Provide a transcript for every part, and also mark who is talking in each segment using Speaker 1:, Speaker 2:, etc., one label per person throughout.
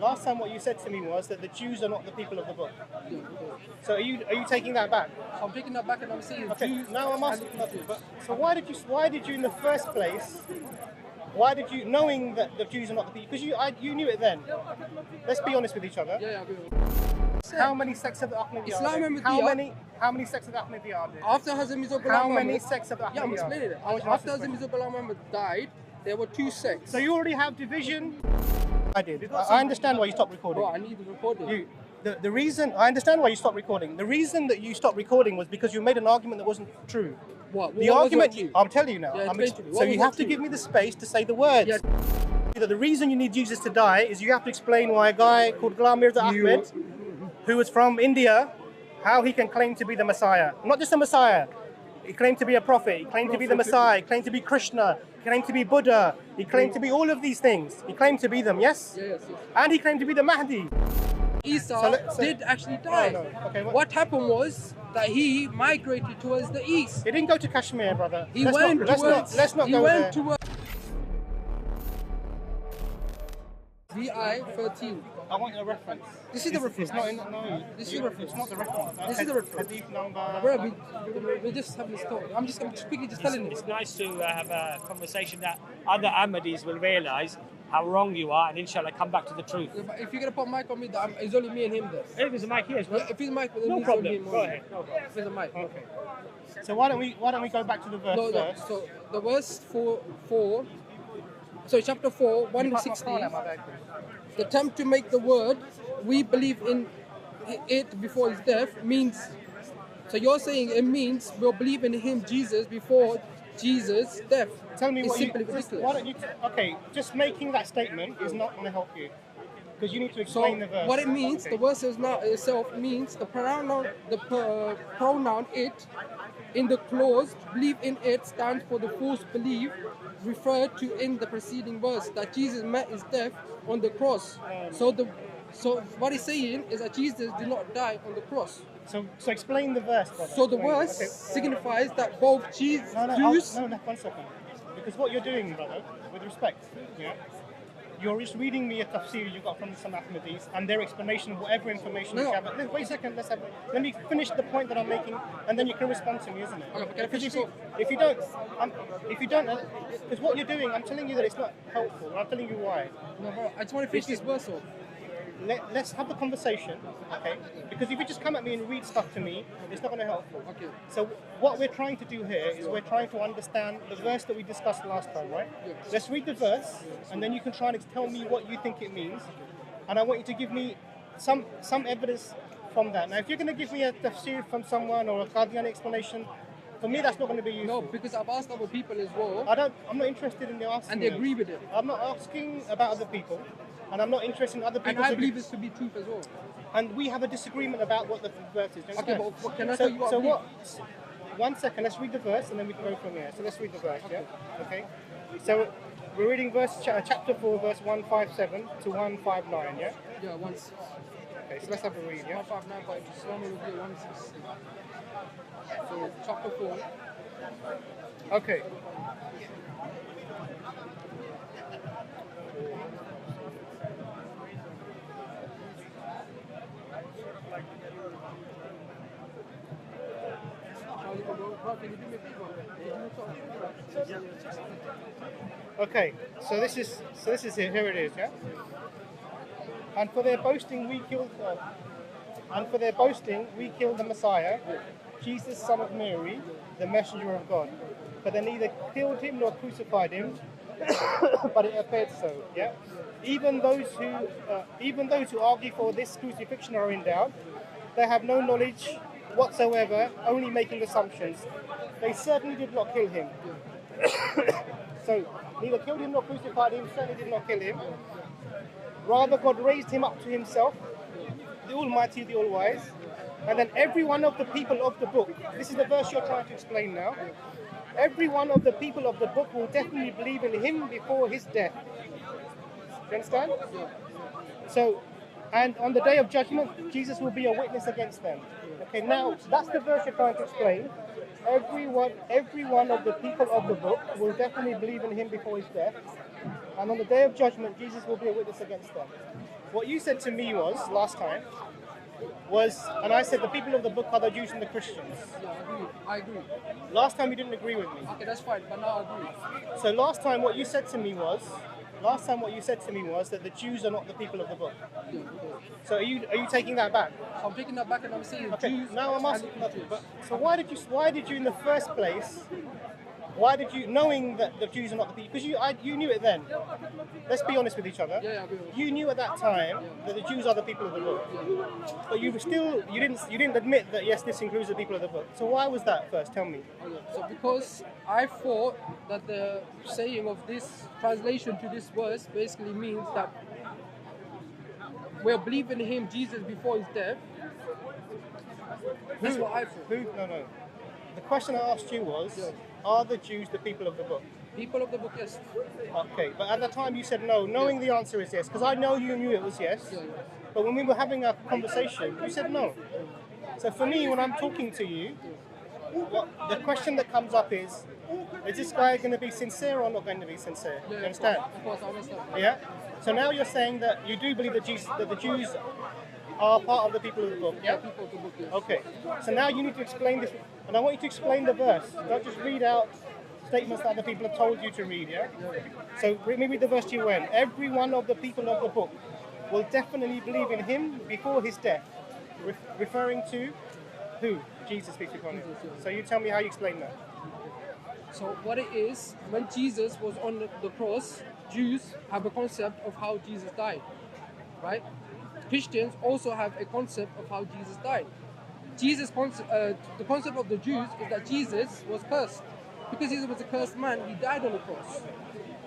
Speaker 1: last time what you said to me was that the Jews are not the people of the book. So are you taking that back?
Speaker 2: I'm taking that back and I'm saying Jews.
Speaker 1: Now I'm asking. So why did you in the first place? Why did you, knowing that the Jews are not the people, because you knew it then. Let's be honest with each other.
Speaker 2: Yeah.
Speaker 1: How many sects of the Ahmadi are there? How many sects of the Ahmadi are there?
Speaker 2: After Hazrat Mirza Ghulam
Speaker 1: How
Speaker 2: Muhammad,
Speaker 1: many sects of the Ahmadi
Speaker 2: I'm explaining it. After Hazrat Mirza Ghulam Muhammad died, there were 2 sects.
Speaker 1: So you already have division. I did. I understand why you stopped recording.
Speaker 2: Oh, I need to record it.
Speaker 1: The reason I understand why you stopped recording. The reason that you stopped recording was because you made an argument that wasn't true.
Speaker 2: What?
Speaker 1: The argument. I'll tell you now.
Speaker 2: Yeah,
Speaker 1: so you have to give me the space to say the words.
Speaker 2: Yeah.
Speaker 1: The reason you need Jesus to die is you have to explain why a guy called Ghulam Mirza Ahmed, who was from India, how he can claim to be the Messiah. Not just the Messiah. He claimed to be a prophet. He claimed to be the Messiah. He claimed to be Krishna. He claimed to be Buddha. He claimed to be all of these things. He claimed to be them, yes?
Speaker 2: Yes.
Speaker 1: And he claimed to be the Mahdi.
Speaker 2: Isa did actually die.
Speaker 1: No. Okay,
Speaker 2: what happened was that he migrated towards the east.
Speaker 1: He didn't go to Kashmir, brother.
Speaker 2: He went towards VI 13.
Speaker 1: I want a reference.
Speaker 2: This is the reference. This is the reference.
Speaker 1: It's not the reference.
Speaker 2: This is the reference.
Speaker 1: Hadith number.
Speaker 2: Bro, we're just having this talk. I'm quickly telling you.
Speaker 3: It's nice to have a conversation that other Ahmadis will realise how wrong you are and inshallah come back to the truth.
Speaker 2: If you're going to put a mic on me, it's only me and him there.
Speaker 3: If there's a mic here as well.
Speaker 2: Yeah, if there's a mic, then
Speaker 3: no problem. Go ahead.
Speaker 2: If there's a mic.
Speaker 1: Okay. So why don't we go back to the verse first?
Speaker 2: So the verse 4, chapter 4, 160. The attempt to make the word we believe in it before his death means. So you're saying it means we'll believe in him, Jesus, before Jesus' death.
Speaker 1: Tell me what
Speaker 2: simply ridiculous.
Speaker 1: Why don't you? Okay, just making that statement is not going to help you because you need to explain the verse.
Speaker 2: What it means, the verse itself means the pronoun it in the clause believe in it stands for the false belief referred to in the preceding verse that Jesus met his death on the cross. So what he's saying is that Jesus did not die on the cross.
Speaker 1: So explain the verse, brother.
Speaker 2: So the verse signifies that both Jews.
Speaker 1: No, 1 second. Because what you're doing, brother, with respect, you're just reading me a tafsir you got from some Ahmadis and their explanation of whatever information you have. Wait a second, let me finish the point that I'm making, and then you can respond to me, isn't it?
Speaker 2: Okay,
Speaker 1: because if you don't, because what you're doing, I'm telling you that it's not helpful. And I'm telling you why.
Speaker 2: No, bro, I just want to finish this verse off.
Speaker 1: Let's have the conversation, okay? Because if you just come at me and read stuff to me, it's not going to help.
Speaker 2: Okay.
Speaker 1: So what we're trying to do here is we're trying to understand the verse that we discussed last time, right?
Speaker 2: Yeah.
Speaker 1: Let's read the verse, and then you can try and tell me what you think it means, and I want you to give me some evidence from that. Now, if you're going to give me a tafsir from someone or a Qadiani explanation, for me that's not going to be useful.
Speaker 2: No, because I've asked other people as well.
Speaker 1: I'm not interested in the asking.
Speaker 2: And they agree with it.
Speaker 1: I'm not asking about other people. And I'm not interested in other people.
Speaker 2: And I believe this to be truth as well.
Speaker 1: And we have a disagreement about what the verse is.
Speaker 2: Okay, but what can I tell you what?
Speaker 1: 1 second, let's read the verse and then we can go from here. So let's read the verse, Okay? So we're reading chapter 4, verse 157 to 159, yeah?
Speaker 2: Yeah, once.
Speaker 1: Okay, so let's have a read, yeah?
Speaker 2: 159, but it's Islam will be 160. So chapter 4.
Speaker 1: Okay. Okay, so this is it. Here it is, yeah. And for their boasting, we killed the Messiah, Jesus, son of Mary, the messenger of God. But they neither killed him nor crucified him, but it appeared so. Yeah. Even those who argue for this crucifixion are in doubt. They have no knowledge whatsoever, only making assumptions. They certainly did not kill him. So, neither killed him nor crucified him, certainly did not kill him. Rather, God raised him up to himself, the Almighty, the All-Wise. And then every one of the people of the book, this is the verse you're trying to explain now, every one of the people of the book will definitely believe in him before his death. Do you understand? So, and on the day of judgment, Jesus will be a witness against them. Okay, now that's the verse you're trying to explain. Every one of the people of the book will definitely believe in him before his death. And on the day of judgment, Jesus will be a witness against them. what you said to me was last time was, and I said the people of the book are the Jews and the Christians.
Speaker 2: Yeah, I agree.
Speaker 1: Last time you didn't agree with me.
Speaker 2: Okay, that's fine, but now I agree.
Speaker 1: So last time what you said to me was that the Jews are not the people of the book.
Speaker 2: Yeah.
Speaker 1: So are you taking that back?
Speaker 2: So I'm taking that back and I'm saying
Speaker 1: Okay.
Speaker 2: Jews
Speaker 1: Now I'm asking.
Speaker 2: and Christians.
Speaker 1: So why did you in the first place? Why did you, knowing that the Jews are not the people, because you knew it then. Let's be honest with each other.
Speaker 2: Yeah, I agree with
Speaker 1: You knew at that time that the Jews are the people of the book, but you didn't admit that yes, this includes the people of the book. So why was that first? Tell me.
Speaker 2: Okay, so because I thought that the saying of this translation to this verse basically means that we're believing in him, Jesus, before his death. That's what I thought.
Speaker 1: No. The question I asked you was, are the Jews the people of the book?
Speaker 2: People of the book, yes.
Speaker 1: Okay, but at the time you said no, knowing the answer is yes, because I know you knew it was yes.
Speaker 2: Yeah.
Speaker 1: But when we were having a conversation, you said no. So for me, when I'm talking to you, the question that comes up is this guy going to be sincere or not going to be sincere?
Speaker 2: Yeah,
Speaker 1: You understand?
Speaker 2: Of course, I understand.
Speaker 1: Yeah? So now you're saying that you do believe that the Jews are part of the people of the book, yeah?
Speaker 2: People of the book, yes.
Speaker 1: Okay. So now you need to explain this, and I want you to explain the verse. Don't just read out statements that other people have told you to read, yeah? So let me read the verse to you when. Every one of the people of the book will definitely believe in him before his death. Referring to who? Jesus speaks upon him. So you tell me how you explain that.
Speaker 2: So what it is, when Jesus was on the cross, Jews have a concept of how Jesus died, right? Christians also have a concept of how Jesus died. The concept of the Jews is that Jesus was cursed. Because he was a cursed man, he died on the cross.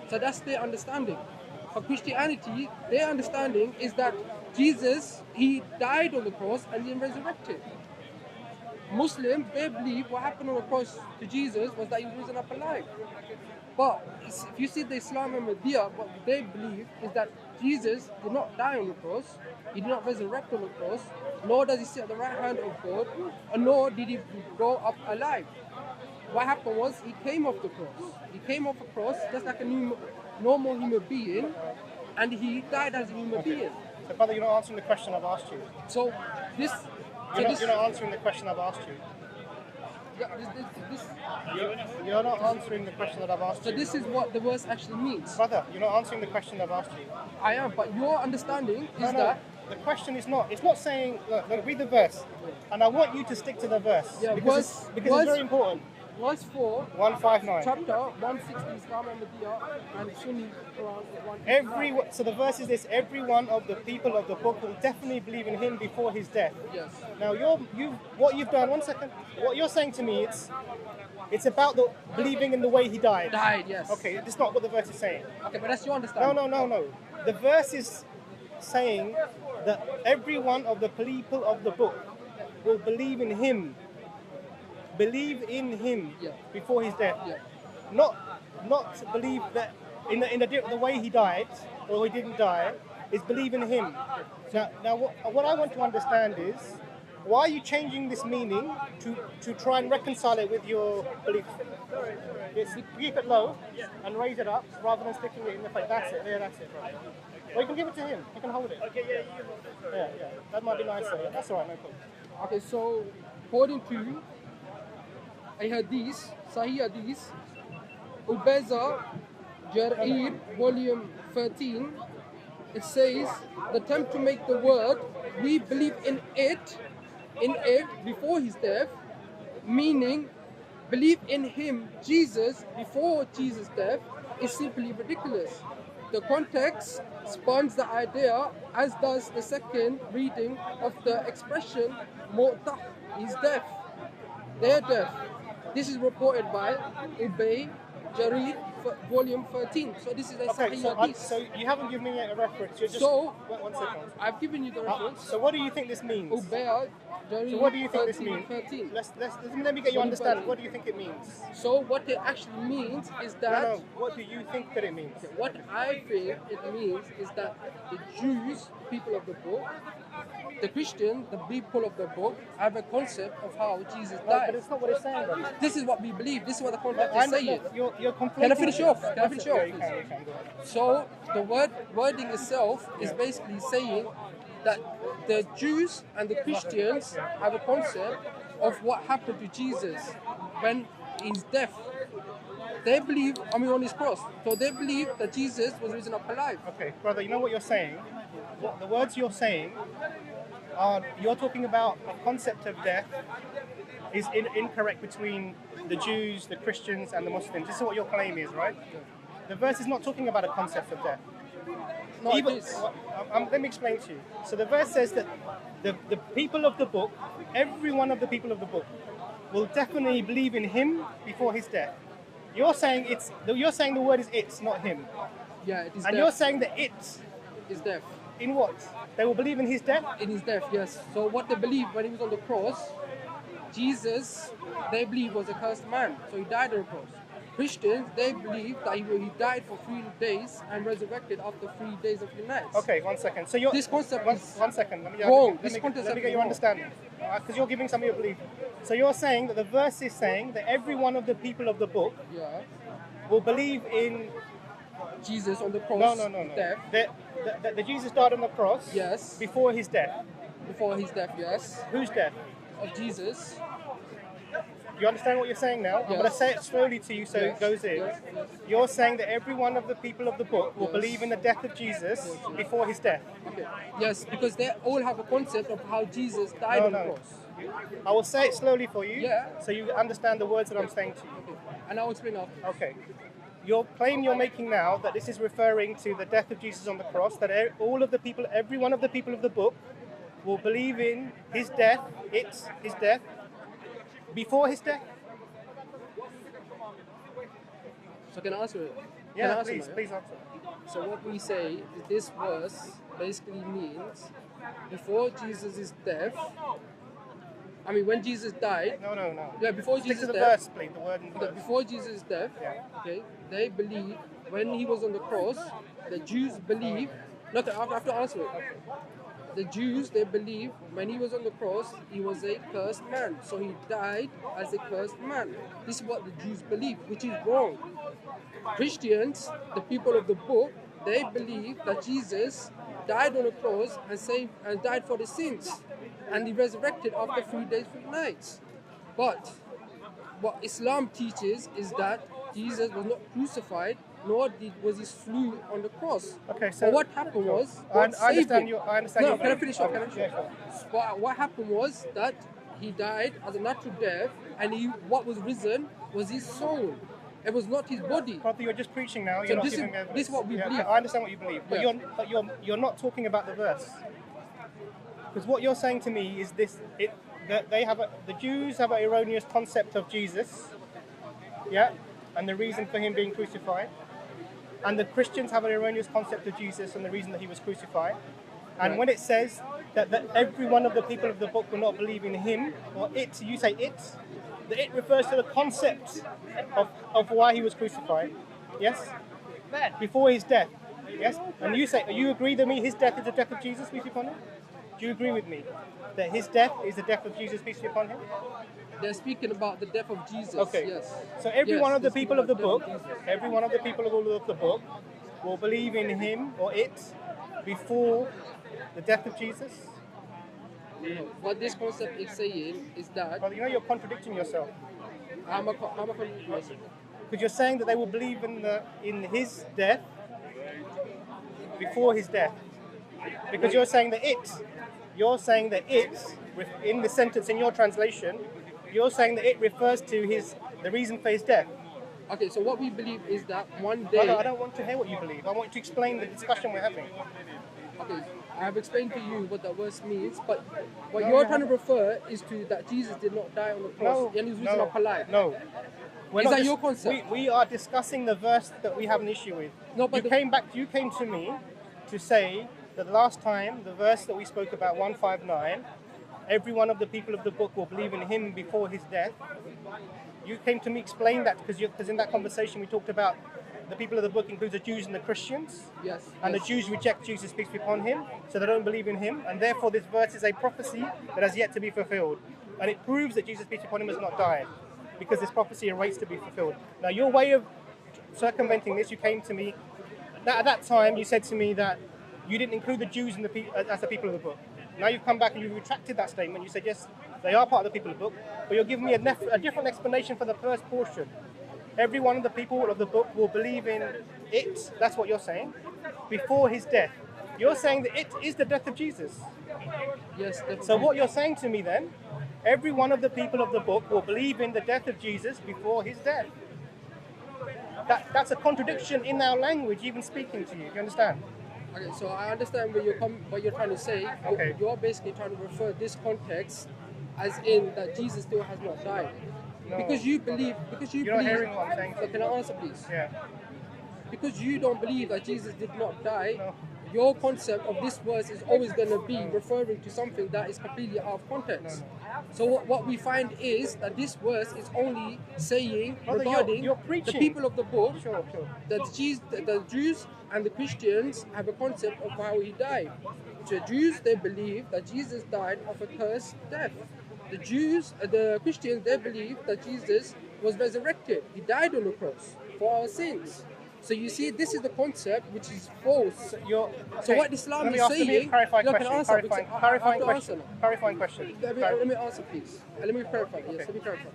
Speaker 2: So that's their understanding. For Christianity, their understanding is that Jesus, he died on the cross and then resurrected. Muslims, they believe what happened on the cross to Jesus was that he was risen up alive. But if you see the Islam and Medea, what they believe is that Jesus did not die on the cross, he did not resurrect on the cross, nor does he sit at the right hand of God, and nor did he go up alive. What happened was he came off the cross. He came off the cross just like a normal human being, and he died as a human being.
Speaker 1: So brother, you're not answering the question I've asked you.
Speaker 2: So this...
Speaker 1: You're not answering the question I've asked you. You're not answering the question that I've asked you.
Speaker 2: So this is what the verse actually means.
Speaker 1: Brother, you're not answering the question I've asked you.
Speaker 2: I am, but your understanding is that...
Speaker 1: The question is not, it's not saying, look, read the verse. And I want you to stick to the verse.
Speaker 2: Yeah,
Speaker 1: because it's very important.
Speaker 2: Verse 4,
Speaker 1: 159.
Speaker 2: chapter 160, Islam and Medea, and Sunni Quran 159.
Speaker 1: So the verse is this: every one of the people of the book will definitely believe in him before his death.
Speaker 2: Yes.
Speaker 1: Now what you've done, one second, what you're saying to me, it's about the believing in the way he died.
Speaker 2: Died, yes.
Speaker 1: Okay, that's not what the verse is saying.
Speaker 2: Okay, but that's your understanding.
Speaker 1: No. The verse is saying that every one of the people of the book will believe in him. Believe in him before his death.
Speaker 2: Yeah.
Speaker 1: Not believe that in the way he died or he didn't die, is believe in him. Now what I want to understand is, why are you changing this meaning to try and reconcile it with your belief? Keep it low and raise it up rather than sticking it in the face. That's it. Yeah, that's it. Right. Or you can give it to him. You can hold it. Okay, yeah. Yeah. That might be nicer. Yeah. That's all right. No problem.
Speaker 2: Okay, so according to a hadith, Sahih hadith, Ubeza Jarir, volume 13, it says, the attempt to make the word, we believe in it before his death, meaning believe in him, Jesus, before Jesus' death, is simply ridiculous. The context spawns the idea, as does the second reading of the expression, Mu'tah, his death, their death. This is reported by Ubay Jarir, volume 13. So this is a Sahih hadith.
Speaker 1: So you haven't given me a reference. You're just, one second.
Speaker 2: I've given you the reference.
Speaker 1: So what do you think this means?
Speaker 2: Ubay Jarir,
Speaker 1: so what do you think
Speaker 2: 13,
Speaker 1: this means?
Speaker 2: 13.
Speaker 1: Let me get you understand. What do you think it means?
Speaker 2: So what it actually means is that...
Speaker 1: No, what do you think that it means?
Speaker 2: What I think it means is that the Jews, people of the book, the Christian, the people of the book, have a concept of how Jesus died.
Speaker 1: But it's not what it's saying, though.
Speaker 2: This is what we believe. This is what the context is saying.
Speaker 1: You're conflating.
Speaker 2: Can I finish finish off? Can I finish off?
Speaker 1: You can go ahead.
Speaker 2: So the wording itself is basically saying that the Jews and the Christians have a concept of what happened to Jesus when he's deaf. They believe, on his cross. So they believe that Jesus was risen up alive.
Speaker 1: Okay, brother, you know what you're saying? The words you're saying are, you're talking about a concept of death is incorrect between the Jews, the Christians, and the Muslims. This is what your claim is, right? The verse is not talking about a concept of death.
Speaker 2: No, it is.
Speaker 1: Let me explain to you. So the verse says that the people of the book, every one of the people of the book, will definitely believe in him before his death. You're saying the word is it's, not him.
Speaker 2: Yeah, it is
Speaker 1: And
Speaker 2: death.
Speaker 1: you're saying that it,
Speaker 2: Is death.
Speaker 1: in what? They will believe in his death?
Speaker 2: In his death, yes. So what they believe when he was on the cross, Jesus, they believe was a cursed man. So he died on the cross. Christians, they believe that he died for 3 days and resurrected after 3 days of the night.
Speaker 1: Okay, 1 second. So
Speaker 2: This concept is
Speaker 1: one second. Let me
Speaker 2: wrong.
Speaker 1: Let
Speaker 2: This
Speaker 1: me
Speaker 2: concept
Speaker 1: get
Speaker 2: is
Speaker 1: your
Speaker 2: wrong.
Speaker 1: understanding. Because you're giving some of your belief. So you're saying that the verse is saying that every one of the people of the book
Speaker 2: Yeah.
Speaker 1: will believe in
Speaker 2: Jesus on the cross.
Speaker 1: no.
Speaker 2: Death.
Speaker 1: That Jesus died on the cross
Speaker 2: Yes.
Speaker 1: before his death.
Speaker 2: Before his death, yes.
Speaker 1: Whose death?
Speaker 2: Of Jesus.
Speaker 1: You understand what you're saying now? I'm going to
Speaker 2: Yes.
Speaker 1: say it slowly to you so
Speaker 2: Yes,
Speaker 1: it goes in.
Speaker 2: yes, yes.
Speaker 1: You're saying that every one of the people of the book will
Speaker 2: Yes.
Speaker 1: believe in the death of Jesus before his death.
Speaker 2: Okay. Yes, because they all have a concept of how Jesus died on the
Speaker 1: No.
Speaker 2: cross.
Speaker 1: I will say it slowly for you
Speaker 2: Yeah.
Speaker 1: so you understand the words that I'm saying to you.
Speaker 2: Okay. And I'll explain after.
Speaker 1: Okay. Your claim you're making now that this is referring to the death of Jesus on the cross, that all of the people, every one of the people of the book will believe in his death, his death, before his death?
Speaker 2: So can I answer it?
Speaker 1: Yeah,
Speaker 2: Can I answer
Speaker 1: please,
Speaker 2: now,
Speaker 1: please answer.
Speaker 2: So what we say is this verse basically means before Jesus' death, when Jesus died,
Speaker 1: No.
Speaker 2: yeah, before
Speaker 1: Stick
Speaker 2: Jesus'
Speaker 1: to the
Speaker 2: death,
Speaker 1: verse, please, the word in the
Speaker 2: okay,
Speaker 1: verse.
Speaker 2: before Jesus' death,
Speaker 1: Yeah.
Speaker 2: okay, they believe when he was on the cross, the Jews believe. Look, I have to answer it. The Jews, they believe when he was on the cross, he was a cursed man. So he died as a cursed man. This is what the Jews believe, which is wrong. Christians, the people of the book, they believe that Jesus died on the cross and died for the sins. And he resurrected after 3 days, 3 nights. But what Islam teaches is that Jesus was not crucified, nor was he slew on the cross.
Speaker 1: Okay, so
Speaker 2: but what happened was,
Speaker 1: I
Speaker 2: God saved
Speaker 1: understand
Speaker 2: him.
Speaker 1: I understand
Speaker 2: No,
Speaker 1: your
Speaker 2: can I
Speaker 1: belief.
Speaker 2: finish up?
Speaker 1: Okay,
Speaker 2: Can I finish
Speaker 1: yeah,
Speaker 2: up? What happened was that he died as a natural death, and what was risen was his soul. It was not his body.
Speaker 1: Brother, you're just preaching now.
Speaker 2: So
Speaker 1: You're not
Speaker 2: this
Speaker 1: giving
Speaker 2: is-
Speaker 1: evidence.
Speaker 2: this is what we
Speaker 1: Yeah,
Speaker 2: believe.
Speaker 1: I understand what you believe, but
Speaker 2: Yeah.
Speaker 1: you're not talking about the verse. Because what you're saying to me is this: that the Jews have an erroneous concept of Jesus, yeah, and the reason for him being crucified, and the Christians have an erroneous concept of Jesus and the reason that he was crucified. And
Speaker 2: Right.
Speaker 1: when it says that every one of the people of the book will not believe in him, or it, you say it, the it refers to the concept of why he was crucified, yes? Before his death, yes? And you say, you agree with me his death is the death of Jesus, peace be upon him? Do you agree with me that his death is the death of Jesus, peace be upon him?
Speaker 2: They're speaking about the death of Jesus.
Speaker 1: Okay.
Speaker 2: Yes.
Speaker 1: So every
Speaker 2: Yes,
Speaker 1: one of the
Speaker 2: they're
Speaker 1: people
Speaker 2: speaking
Speaker 1: of the
Speaker 2: about
Speaker 1: book,
Speaker 2: death of Jesus.
Speaker 1: every one of the people of the book will believe in him or it before the death of Jesus.
Speaker 2: What this concept is saying is that
Speaker 1: Well, you know you're contradicting yourself
Speaker 2: I'm a person.
Speaker 1: because you're saying that they will believe in his death before his death. Because you're saying that it in the sentence in your translation, you're saying that it refers to the reason for his death.
Speaker 2: Okay, so what we believe is that one
Speaker 1: Brother,
Speaker 2: day.
Speaker 1: I don't want to hear what you believe. I want you to explain the discussion we're having.
Speaker 2: Okay, I have explained to you what that verse means, but what
Speaker 1: No,
Speaker 2: you're
Speaker 1: you
Speaker 2: trying to
Speaker 1: haven't.
Speaker 2: refer is to that Jesus did not die on the cross and he was risen up alive.
Speaker 1: No. We're
Speaker 2: Is
Speaker 1: not
Speaker 2: that
Speaker 1: dis-
Speaker 2: your concept?
Speaker 1: We are discussing the verse that we have an issue with.
Speaker 2: No, but
Speaker 1: You came to me to say that last time, the verse that we spoke about, 159, every one of the people of the book will believe in him before his death. You came to me explain that because in that conversation we talked about the people of the book includes the Jews and the Christians.
Speaker 2: Yes.
Speaker 1: And
Speaker 2: yes.
Speaker 1: the Jews reject Jesus, peace be upon him, so they don't believe in him. And therefore this verse is a prophecy that has yet to be fulfilled. And it proves that Jesus, peace be upon him, has not died, because this prophecy awaits to be fulfilled. Now your way of circumventing this, you came to me. At that time, you said to me that you didn't include the Jews in as the people of the book. Now you've come back and you've retracted that statement. You said, yes, they are part of the people of the book, but you're giving me a different explanation for the first portion. Every one of the people of the book will believe in it, that's what you're saying, before his death. You're saying that it is the death of Jesus.
Speaker 2: Yes, definitely.
Speaker 1: So what you're saying to me then, every one of the people of the book will believe in the death of Jesus before his death. That's a contradiction in our language, even speaking to you. Do you understand?
Speaker 2: Okay, so I understand what you're trying to say.
Speaker 1: Okay.
Speaker 2: You're basically trying to refer this context as in that Jesus still has not died.
Speaker 1: No.
Speaker 2: Because you believe.
Speaker 1: You're not hearing what I'm saying.
Speaker 2: So can I answer, please?
Speaker 1: Yeah.
Speaker 2: Because you don't believe that Jesus did not die,
Speaker 1: No.
Speaker 2: your concept of this verse is always going to be referring to something that is completely out of context. So what we find is that this verse is only saying
Speaker 1: Brother,
Speaker 2: regarding
Speaker 1: you're
Speaker 2: the
Speaker 1: preaching.
Speaker 2: people of the book,
Speaker 1: Sure.
Speaker 2: that the Jews and the Christians have a concept of how he died. So Jews, they believe that Jesus died of a cursed death. The Christians, they believe that Jesus was resurrected. He died on the cross for our sins. So you see, this is the concept which is false. So what Islam is saying,
Speaker 1: clarifying question.
Speaker 2: Let me answer, please. Let me clarify. Yes, let me clarify.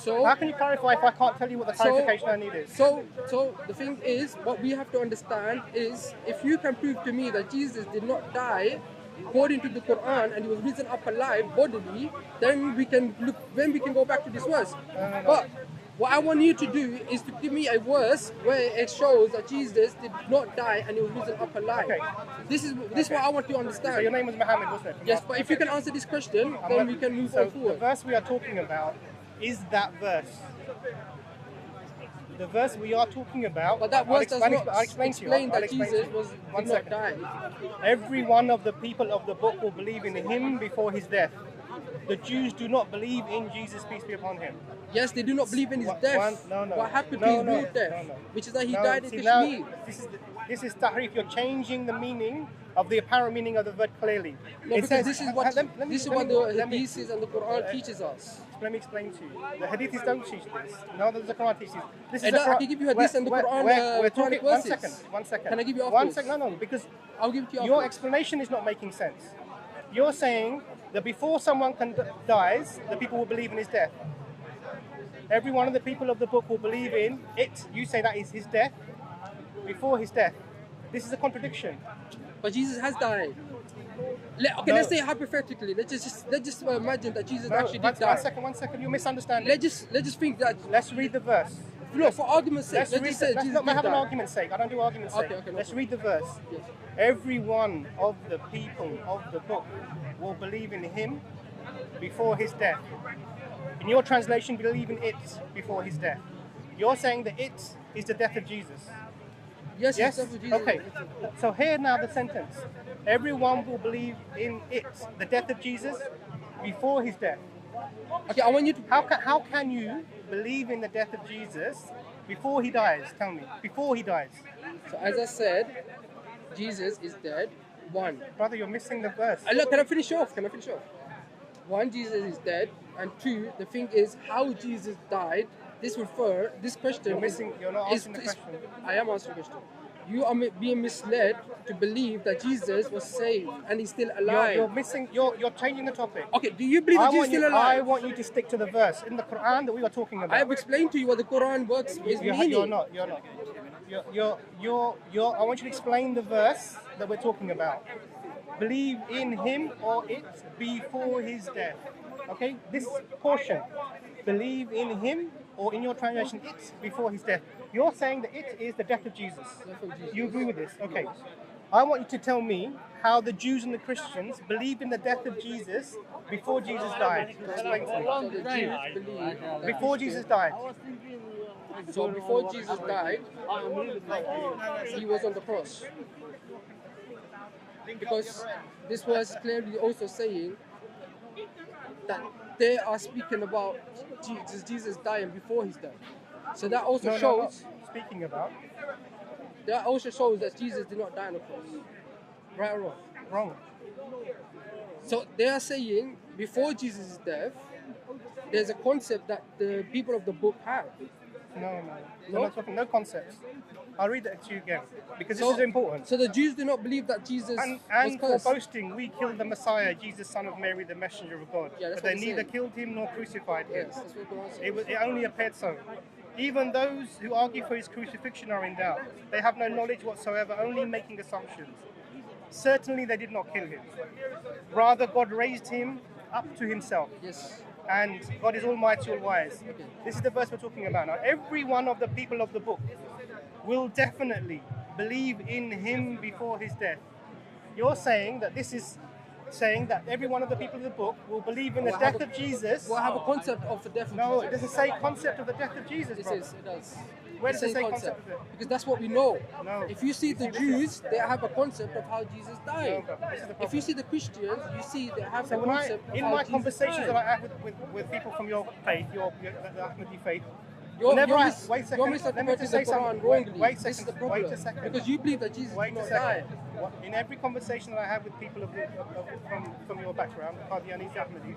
Speaker 2: So
Speaker 1: how can you clarify if I can't tell you what the clarification I need is?
Speaker 2: So the thing is, what we have to understand is, if you can prove to me that Jesus did not die according to the Quran and he was risen up alive bodily, then we can go back to this verse. But what I want you to do is to give me a verse where it shows that Jesus did not die and he was risen up alive.
Speaker 1: Okay.
Speaker 2: This is what I want you to understand.
Speaker 1: So your name was Muhammad, wasn't it?
Speaker 2: Yes, but if you can answer this question, then we can move on
Speaker 1: The
Speaker 2: forward.
Speaker 1: verse we are talking about is that verse. The verse we are talking about.
Speaker 2: But that verse does not
Speaker 1: explain
Speaker 2: that Jesus did not die.
Speaker 1: Every one of the people of the book will believe in him before his death. The Jews do not believe in Jesus, peace be upon him.
Speaker 2: Yes, they do not believe in his death. What happened to his real death? Which is that he died in Kashmir.
Speaker 1: This is tahrif. You're changing the meaning of the apparent meaning of the word clearly.
Speaker 2: No, because this is what the Hadiths and the Quran teaches us.
Speaker 1: Let me explain to you. The Hadiths don't teach this. No, the Quran teaches this.
Speaker 2: I can give you Hadiths and the Quran Quranic verses.
Speaker 1: One second.
Speaker 2: Can I give you
Speaker 1: one second? No, because
Speaker 2: I'll give it to you.
Speaker 1: Your explanation is not making sense. You're saying that before someone dies, the people will believe in his death. Every one of the people of the book will believe in it. You say that is his death, before his death. This is a contradiction.
Speaker 2: But Jesus has died. Let's say hypothetically. Let's just imagine that Jesus actually did die.
Speaker 1: One second. You misunderstand.
Speaker 2: Let's just think that.
Speaker 1: Let's read the verse.
Speaker 2: No, for argument's sake. Let's
Speaker 1: not have an argument's sake. I don't do argument's sake.
Speaker 2: Okay,
Speaker 1: let's read the verse.
Speaker 2: Yes.
Speaker 1: Every one of the people of the book will believe in him before his death. In your translation, believe in it before his death. You're saying that it is the death of Jesus.
Speaker 2: Yes. It's the death of Jesus.
Speaker 1: Okay. So here now the sentence. Everyone will believe in it, the death of Jesus, before his death.
Speaker 2: Okay, I want you to.
Speaker 1: How can you believe in the death of Jesus before he dies? Tell me. Before he dies.
Speaker 2: So as I said, Jesus is dead. One.
Speaker 1: Brother, you're missing the verse.
Speaker 2: Look, can I finish off? One, Jesus is dead, and two, the thing is how Jesus died. This question.
Speaker 1: You're not answering the question.
Speaker 2: I am answering the question. You are being misled to believe that Jesus was saved and he's still alive.
Speaker 1: You're changing the topic.
Speaker 2: Okay, do you believe that Jesus is still alive?
Speaker 1: I want you to stick to the verse in the Quran that we were talking about.
Speaker 2: I have explained to you what the Quran words is meaning.
Speaker 1: You're not. I want you to explain the verse that we're talking about. Believe in him or it before his death. Okay, this portion. Believe in him, or in your translation, it before his death. You're saying that it is the death of Jesus. You agree with this? Okay. I want you to tell me how the Jews and the Christians believed in the death of Jesus before Jesus died. Explain to me.
Speaker 2: So the Jews believe
Speaker 1: before Jesus died.
Speaker 2: So before Jesus died, he was on the cross. Because this was clearly also saying that they are speaking about Jesus dying before his death. So that also shows.
Speaker 1: Speaking about.
Speaker 2: That also shows that Jesus did not die on the cross. Right or wrong?
Speaker 1: Wrong.
Speaker 2: So they are saying before Jesus' death, there's a concept that the people of the book have.
Speaker 1: No. We're not talking, no concepts. I'll read it to you again because this is important.
Speaker 2: So the Jews do not believe that Jesus
Speaker 1: And
Speaker 2: was
Speaker 1: for
Speaker 2: cursed.
Speaker 1: boasting, we killed the Messiah, Jesus, son of Mary, the messenger of God.
Speaker 2: Yeah, that's
Speaker 1: but they
Speaker 2: what it's
Speaker 1: neither
Speaker 2: saying.
Speaker 1: killed him nor crucified him.
Speaker 2: Yes, that's what the Quran says.
Speaker 1: It only appeared so. Even those who argue for his crucifixion are in doubt. They have no knowledge whatsoever, only making assumptions. Certainly they did not kill him. Rather, God raised him up to himself.
Speaker 2: Yes.
Speaker 1: And God is almighty, all wise. This is the verse we're talking about now. Every one of the people of the book will definitely believe in him before his death. You're saying that this is saying that every one of the people of the book will believe in the death of Jesus.
Speaker 2: Well, I have a concept of the death of
Speaker 1: No, it
Speaker 2: Jesus.
Speaker 1: doesn't say concept of the death of Jesus,
Speaker 2: It
Speaker 1: brother.
Speaker 2: says, it does.
Speaker 1: Where
Speaker 2: It's
Speaker 1: does it say
Speaker 2: saying
Speaker 1: concept of it?
Speaker 2: Because that's what we know.
Speaker 1: No.
Speaker 2: If you see the Jews, they have a concept of how Jesus died.
Speaker 1: No, but this is the
Speaker 2: If
Speaker 1: problem.
Speaker 2: you see the Christians, you see they have
Speaker 1: So
Speaker 2: the
Speaker 1: when
Speaker 2: concept of
Speaker 1: in
Speaker 2: how
Speaker 1: my
Speaker 2: Jesus
Speaker 1: conversations
Speaker 2: died.
Speaker 1: that I have with people from your faith, the Ahmadi faith,
Speaker 2: You're
Speaker 1: whenever I
Speaker 2: mis-
Speaker 1: wait a second,
Speaker 2: you're
Speaker 1: let me
Speaker 2: misinterpreting
Speaker 1: just say
Speaker 2: the Quran
Speaker 1: something.
Speaker 2: wrongly.
Speaker 1: Wait a
Speaker 2: This is the
Speaker 1: second.
Speaker 2: problem.
Speaker 1: Wait a second.
Speaker 2: Because you believe that Jesus
Speaker 1: Wait
Speaker 2: did
Speaker 1: a
Speaker 2: not
Speaker 1: second.
Speaker 2: die.
Speaker 1: In every conversation that I have with people from your background, Qadianis, Ahmadis,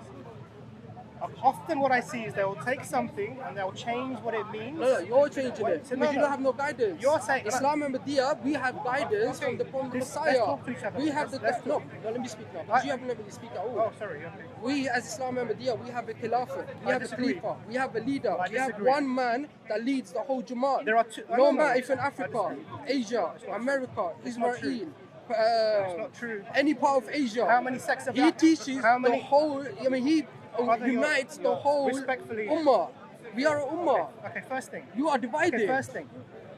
Speaker 1: often what I see is they will take something and they'll change what it means.
Speaker 2: No, you're changing
Speaker 1: Wait,
Speaker 2: it.
Speaker 1: so
Speaker 2: Because you
Speaker 1: no.
Speaker 2: don't have no guidance.
Speaker 1: You're saying-
Speaker 2: Islam and Ahmadiyya, we have guidance
Speaker 1: Okay,
Speaker 2: from the
Speaker 1: let's
Speaker 2: Messiah.
Speaker 1: talk to each other.
Speaker 2: We have
Speaker 1: Let's
Speaker 2: no,
Speaker 1: talk.
Speaker 2: no, let me speak now. Because you haven't let me speak at all.
Speaker 1: Oh, sorry. Okay.
Speaker 2: We as Islam and Ahmadiyya, we have a khilafah, we
Speaker 1: I
Speaker 2: have
Speaker 1: disagree.
Speaker 2: a khalifa, we have a leader,
Speaker 1: I
Speaker 2: we have
Speaker 1: disagree.
Speaker 2: one man that leads the whole Jamaat.
Speaker 1: There are two- I
Speaker 2: No
Speaker 1: don't know.
Speaker 2: matter if in
Speaker 1: I
Speaker 2: Africa,
Speaker 1: disagree.
Speaker 2: Asia,
Speaker 1: not
Speaker 2: America,
Speaker 1: It's not true.
Speaker 2: Israel,
Speaker 1: It's not true.
Speaker 2: any part of Asia.
Speaker 1: How many sects of
Speaker 2: He
Speaker 1: that?
Speaker 2: teaches
Speaker 1: How many?
Speaker 2: the whole, I mean, he
Speaker 1: Brother,
Speaker 2: unites
Speaker 1: you're-
Speaker 2: the whole
Speaker 1: respectfully-
Speaker 2: ummah. We are a ummah.
Speaker 1: Okay, first thing.
Speaker 2: You are divided.
Speaker 1: Okay, first thing.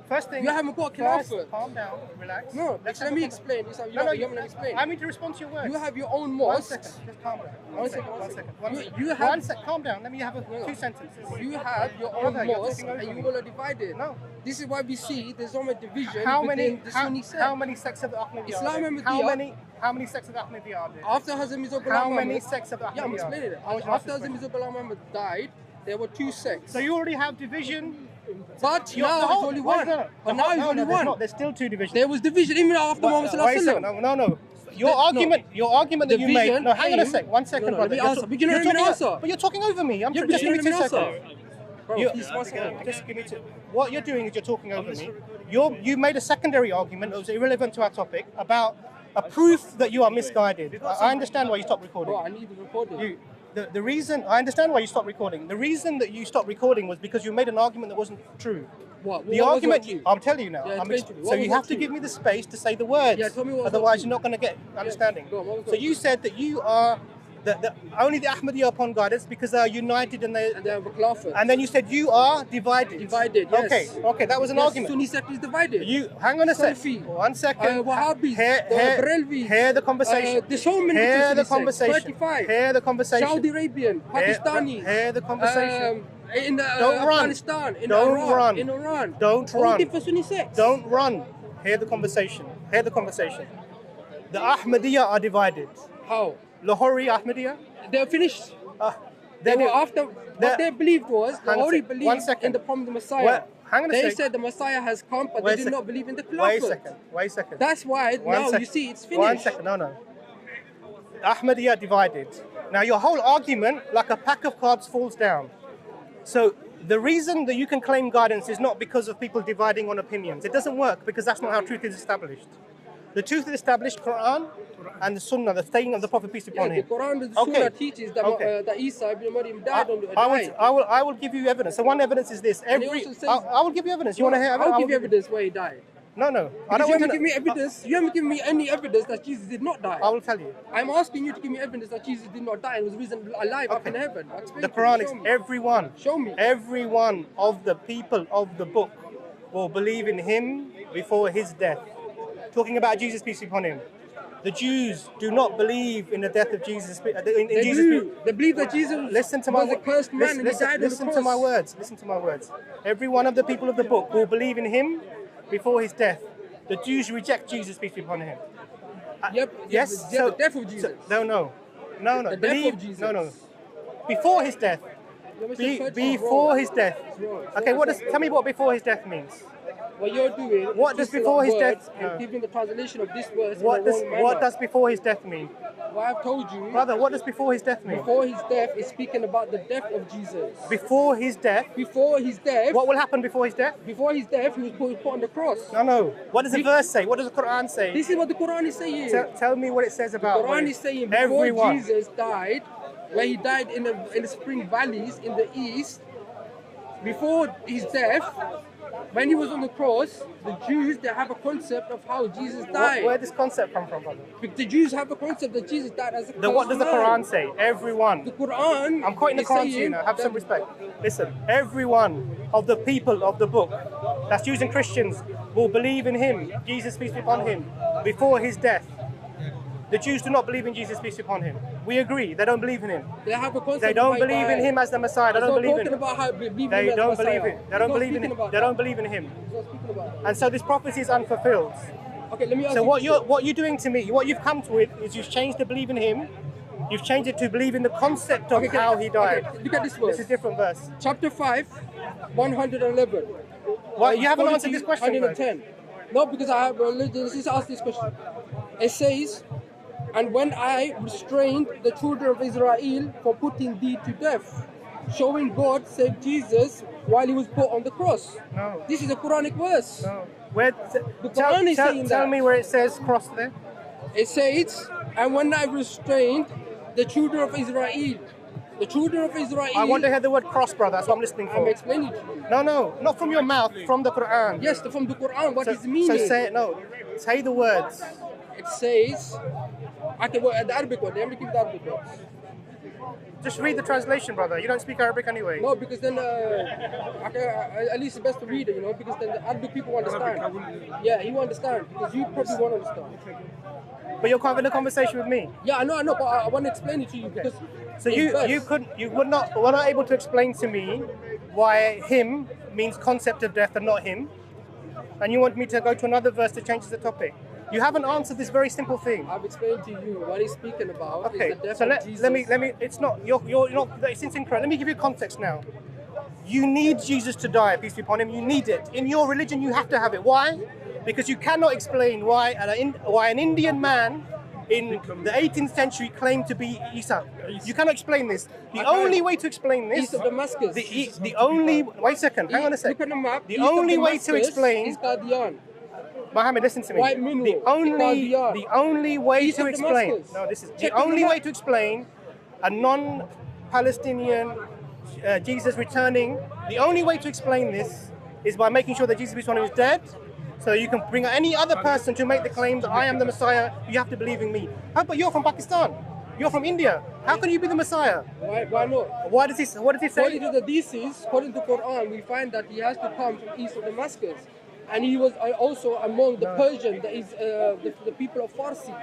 Speaker 1: First thing.
Speaker 2: You haven't got
Speaker 1: first,
Speaker 2: khilafah.
Speaker 1: calm down, relax.
Speaker 2: No,
Speaker 1: Let's
Speaker 2: let
Speaker 1: have
Speaker 2: me
Speaker 1: a-
Speaker 2: explain. You
Speaker 1: No,
Speaker 2: haven't
Speaker 1: you
Speaker 2: let me explain.
Speaker 1: I need to respond to your words.
Speaker 2: You have your own
Speaker 1: One
Speaker 2: mosque.
Speaker 1: second, just calm down.
Speaker 2: One second. You have-
Speaker 1: One second, calm down. Let me have two sentences.
Speaker 2: You have your own
Speaker 1: Brother, you're
Speaker 2: mosque
Speaker 1: talking over
Speaker 2: and you
Speaker 1: me.
Speaker 2: all are divided.
Speaker 1: No.
Speaker 2: This is why we see there's so much division
Speaker 1: How
Speaker 2: within
Speaker 1: many?
Speaker 2: the Sunni sect.
Speaker 1: How many sects of the Ahmadiyya?
Speaker 2: Islam
Speaker 1: are
Speaker 2: and
Speaker 1: there? How
Speaker 2: Ahmadiyya-
Speaker 1: many? How many sects of the Ahmadiyya are there?
Speaker 2: After Hazrat Mirza Ghulam
Speaker 1: How many
Speaker 2: Ahmad-
Speaker 1: sects of the
Speaker 2: Yeah, I'm
Speaker 1: Ahmadiyya?
Speaker 2: explaining it.
Speaker 1: I want you to
Speaker 2: After
Speaker 1: answer
Speaker 2: Hazrat
Speaker 1: this
Speaker 2: Mirza Ghulam Ahmad died, there were two sects.
Speaker 1: So you already have division.
Speaker 2: But
Speaker 1: You're-
Speaker 2: now
Speaker 1: the
Speaker 2: it's
Speaker 1: whole-
Speaker 2: only
Speaker 1: wait,
Speaker 2: one.
Speaker 1: no, no.
Speaker 2: But now it's
Speaker 1: No,
Speaker 2: only
Speaker 1: no, there's
Speaker 2: one.
Speaker 1: not. There's still two divisions.
Speaker 2: There was division even after Muhammad
Speaker 1: Wait a second.
Speaker 2: Sallallahu Alaihi Wasallam.
Speaker 1: No. Your
Speaker 2: No.
Speaker 1: argument that you made.
Speaker 2: Division
Speaker 1: No, hang on a
Speaker 2: aim-
Speaker 1: sec. 1 second,
Speaker 2: No, no,
Speaker 1: brother.
Speaker 2: let me
Speaker 1: You're
Speaker 2: answer.
Speaker 1: ta-
Speaker 2: But you don't
Speaker 1: you're
Speaker 2: let me
Speaker 1: talking-
Speaker 2: answer.
Speaker 1: But you're talking over me.
Speaker 2: Yeah, but
Speaker 1: Just
Speaker 2: you
Speaker 1: give me
Speaker 2: don't
Speaker 1: 2
Speaker 2: let me
Speaker 1: seconds.
Speaker 2: answer. Bro,
Speaker 1: You-
Speaker 2: please, one second.
Speaker 1: Just give me two. What you're doing is you're talking over me. You made a secondary argument that was irrelevant to our topic about a proof that you are misguided. I understand why you stopped recording.
Speaker 2: Bro, I need the recording.
Speaker 1: The reason I understand why you stopped recording. The reason that you stopped recording was because you made an argument that wasn't true.
Speaker 2: What?
Speaker 1: The
Speaker 2: What was
Speaker 1: argument,
Speaker 2: not true?
Speaker 1: I'll tell you now.
Speaker 2: Yeah,
Speaker 1: I'm
Speaker 2: explain to me.
Speaker 1: so
Speaker 2: What
Speaker 1: you
Speaker 2: was
Speaker 1: have
Speaker 2: not
Speaker 1: to
Speaker 2: true?
Speaker 1: give me the space to say the words.
Speaker 2: Yeah, tell me what was not
Speaker 1: Otherwise,
Speaker 2: true.
Speaker 1: you're not going to get understanding.
Speaker 2: Go on, what was
Speaker 1: So
Speaker 2: not
Speaker 1: you
Speaker 2: true?
Speaker 1: said that you are only the Ahmadiyya upon guidance because they are united and they.
Speaker 2: And they have a khilafah.
Speaker 1: And then you said you are divided.
Speaker 2: Divided, yes.
Speaker 1: Okay, that was an
Speaker 2: Yes,
Speaker 1: argument.
Speaker 2: Sunni sect is divided.
Speaker 1: You hang on a sec.
Speaker 2: Sufi,
Speaker 1: 1 second.
Speaker 2: Wahhabis,
Speaker 1: Hear
Speaker 2: Barelvis,
Speaker 1: hear the conversation.
Speaker 2: there's so many
Speaker 1: Hear
Speaker 2: different
Speaker 1: the
Speaker 2: Sunni sects,
Speaker 1: conversation.
Speaker 2: 35.
Speaker 1: Hear the conversation.
Speaker 2: Saudi Arabian, Pakistani,
Speaker 1: hear the conversation.
Speaker 2: In
Speaker 1: Don't run.
Speaker 2: Afghanistan, in
Speaker 1: Don't
Speaker 2: Iraq,
Speaker 1: run.
Speaker 2: in Iran.
Speaker 1: Don't
Speaker 2: all
Speaker 1: run.
Speaker 2: different Sunni sects.
Speaker 1: Don't run. Hear the conversation. Hear the conversation. The Ahmadiyya are divided.
Speaker 2: How?
Speaker 1: Lahori Ahmadiyya.
Speaker 2: They're finished.
Speaker 1: They
Speaker 2: They were after what they believed was they
Speaker 1: Hang on a
Speaker 2: already
Speaker 1: sec. 1
Speaker 2: believed
Speaker 1: second.
Speaker 2: in the promised Messiah.
Speaker 1: Well, hang on a
Speaker 2: They
Speaker 1: sec.
Speaker 2: said the Messiah has come, but
Speaker 1: Wait
Speaker 2: they
Speaker 1: a
Speaker 2: did
Speaker 1: sec.
Speaker 2: not believe in the
Speaker 1: Wait a
Speaker 2: Khilafah.
Speaker 1: second. Wait a second.
Speaker 2: That's why
Speaker 1: One
Speaker 2: now
Speaker 1: second.
Speaker 2: you see it's
Speaker 1: 1
Speaker 2: finished.
Speaker 1: second. No. Ahmadiyya divided. Now your whole argument, like a pack of cards, falls down. So the reason that you can claim guidance is not because of people dividing on opinions. It doesn't work because that's not how truth is established. The truth is established Quran and the Sunnah, the saying of the Prophet peace
Speaker 2: Yeah,
Speaker 1: upon
Speaker 2: the
Speaker 1: him.
Speaker 2: Quran and the
Speaker 1: Okay.
Speaker 2: Sunnah teaches that,
Speaker 1: Okay.
Speaker 2: that Isa ibn Maryam died on the
Speaker 1: I will give you evidence. So one evidence is this.
Speaker 2: And he also says-
Speaker 1: I will give you evidence. You want to hear evidence?
Speaker 2: I'll
Speaker 1: I
Speaker 2: give you
Speaker 1: will
Speaker 2: evidence where he died.
Speaker 1: No. I
Speaker 2: Because
Speaker 1: don't
Speaker 2: you
Speaker 1: want
Speaker 2: haven't
Speaker 1: to
Speaker 2: given me evidence. You haven't given me any evidence that Jesus did not die.
Speaker 1: I will tell you.
Speaker 2: I'm asking you to give me evidence that Jesus did not die and was risen alive up in heaven.
Speaker 1: The Quran is everyone.
Speaker 2: Show me.
Speaker 1: Every one of the people of the book will believe in him before his death. Talking about Jesus, peace be upon him. The Jews do not believe in the death of Jesus. In
Speaker 2: They
Speaker 1: Jesus.
Speaker 2: do. They believe that Jesus
Speaker 1: Listen to
Speaker 2: was
Speaker 1: my
Speaker 2: a cursed man and he died on the
Speaker 1: listen
Speaker 2: cross.
Speaker 1: to my words. Listen to my words. Every one of the people of the book will believe in him before his death. The Jews reject Jesus, peace be upon him. Yes.
Speaker 2: The death of Jesus.
Speaker 1: No.
Speaker 2: The death
Speaker 1: Believe.
Speaker 2: of Jesus.
Speaker 1: No. Before his death, Before his death. Okay, tell me what before his death means.
Speaker 2: What you're doing
Speaker 1: What does
Speaker 2: is twisting
Speaker 1: before
Speaker 2: up
Speaker 1: his
Speaker 2: words
Speaker 1: death-
Speaker 2: and giving the translation of this verse
Speaker 1: What
Speaker 2: in the
Speaker 1: does
Speaker 2: wrong manner.
Speaker 1: what does before his death mean?
Speaker 2: What I've told you,
Speaker 1: Brother, what does before his death mean?
Speaker 2: before his death is speaking about the death of Jesus.
Speaker 1: Before his death,
Speaker 2: Before his death,
Speaker 1: what will happen before his death?
Speaker 2: before his death, he was put on the cross.
Speaker 1: No. What does the verse say? What does the Quran say?
Speaker 2: This is what the Quran is saying.
Speaker 1: Tell me what it says
Speaker 2: The
Speaker 1: about
Speaker 2: Quran is saying before
Speaker 1: everyone.
Speaker 2: Jesus died, where he died in the spring valleys in the east, before his death, when he was on the cross, the Jews, they have a concept of how Jesus died.
Speaker 1: Where does this concept come from, brother?
Speaker 2: The Jews have a concept that Jesus died as a
Speaker 1: What does the
Speaker 2: man.
Speaker 1: Quran say? Everyone.
Speaker 2: The Quran
Speaker 1: I'm quoting the
Speaker 2: is
Speaker 1: Quran to you
Speaker 2: saying
Speaker 1: now. Have some
Speaker 2: that-
Speaker 1: respect. Listen, everyone of the people of the book, that's Jews and Christians, will believe in him, Jesus peace be upon him, before his death. The Jews do not believe in Jesus peace be upon him. We agree. They don't believe in him.
Speaker 2: They have a concept
Speaker 1: They don't
Speaker 2: of how he
Speaker 1: believe in
Speaker 2: died.
Speaker 1: him as the Messiah. They
Speaker 2: He's
Speaker 1: don't
Speaker 2: not
Speaker 1: believe in
Speaker 2: talking
Speaker 1: him.
Speaker 2: about how believing
Speaker 1: They
Speaker 2: him as
Speaker 1: don't
Speaker 2: Messiah.
Speaker 1: believe it. They
Speaker 2: He's
Speaker 1: don't
Speaker 2: not
Speaker 1: believe in
Speaker 2: speaking
Speaker 1: him.
Speaker 2: about
Speaker 1: They
Speaker 2: that.
Speaker 1: don't believe in him.
Speaker 2: He's not speaking about that.
Speaker 1: And so this prophecy is unfulfilled.
Speaker 2: Okay, let me ask
Speaker 1: So
Speaker 2: you.
Speaker 1: what you're doing to me, what you've come to it is you've changed the believe in him. You've changed it to believe in the concept of
Speaker 2: Okay,
Speaker 1: how he died.
Speaker 2: okay, look at this verse.
Speaker 1: This is a different verse.
Speaker 2: Chapter 5, 111.
Speaker 1: Well, you haven't answered this question, man.
Speaker 2: 110. No, because I have let's just ask this question. It says, and when I restrained the children of Israel for putting thee to death, showing God saved Jesus while he was put on the cross.
Speaker 1: No.
Speaker 2: This is a Quranic verse.
Speaker 1: No. Where?
Speaker 2: The Quran is saying
Speaker 1: tell
Speaker 2: that.
Speaker 1: me where it says cross there.
Speaker 2: It says, and when I restrained the children of Israel, the children of Israel.
Speaker 1: I want to hear the word cross, brother. That's what I'm listening
Speaker 2: I'm
Speaker 1: for.
Speaker 2: explaining to you.
Speaker 1: No, not from your mouth, from the Quran.
Speaker 2: Yes, from the Quran, what
Speaker 1: So,
Speaker 2: is the meaning?
Speaker 1: so say it. No, say the words.
Speaker 2: It says, I can well, the Arabic one. Let me give the Arabic one.
Speaker 1: Just read the translation, brother. You don't speak Arabic anyway.
Speaker 2: No, because then I can, at least it's best to read it, you know, because then the Arabic people understand. Yeah, he will understand because you probably won't understand.
Speaker 1: But you're having a conversation with me.
Speaker 2: Yeah, I know, but I want to explain it to you because.
Speaker 1: So
Speaker 2: in
Speaker 1: you
Speaker 2: verse-
Speaker 1: were not able to explain to me why him means concept of death and not him, and you want me to go to another verse that changes the topic. You haven't answered this very simple thing.
Speaker 2: I've explained to you what he's speaking about.
Speaker 1: Okay,
Speaker 2: Is the death
Speaker 1: so
Speaker 2: of
Speaker 1: let
Speaker 2: Jesus.
Speaker 1: me. It's not you're not. It's incorrect. Let me give you context now. You need Jesus to die, peace be upon him. You need it in your religion. You have to have it. Why? Because you cannot explain why an Indian man in the 18th century claimed to be Isa. You cannot explain this. The only way to explain this.
Speaker 2: East of Damascus.
Speaker 1: The only wait a second. Hang on a
Speaker 2: Look
Speaker 1: second.
Speaker 2: at the map.
Speaker 1: The
Speaker 2: East of
Speaker 1: only way to
Speaker 2: Damascus
Speaker 1: explain.
Speaker 2: is Qadian.
Speaker 1: Mohammed, listen to me.
Speaker 2: White mineral.
Speaker 1: The only way
Speaker 2: East
Speaker 1: to
Speaker 2: of
Speaker 1: explain.
Speaker 2: Damascus.
Speaker 1: No, this is
Speaker 2: Check
Speaker 1: the
Speaker 2: on
Speaker 1: only
Speaker 2: the
Speaker 1: way
Speaker 2: map.
Speaker 1: to explain a non-Palestinian Jesus returning. The only way to explain this is by making sure that Jesus is dead. So you can bring any other person to make the claim that I am the Messiah. You have to believe in me. How about you're from Pakistan? You're from India. How can you be the Messiah?
Speaker 2: Why not?
Speaker 1: What does he say?
Speaker 2: According to the thesis, according to Quran, we find that he has to come from east of Damascus. And he was also among the Persian, that is the people of Farsi.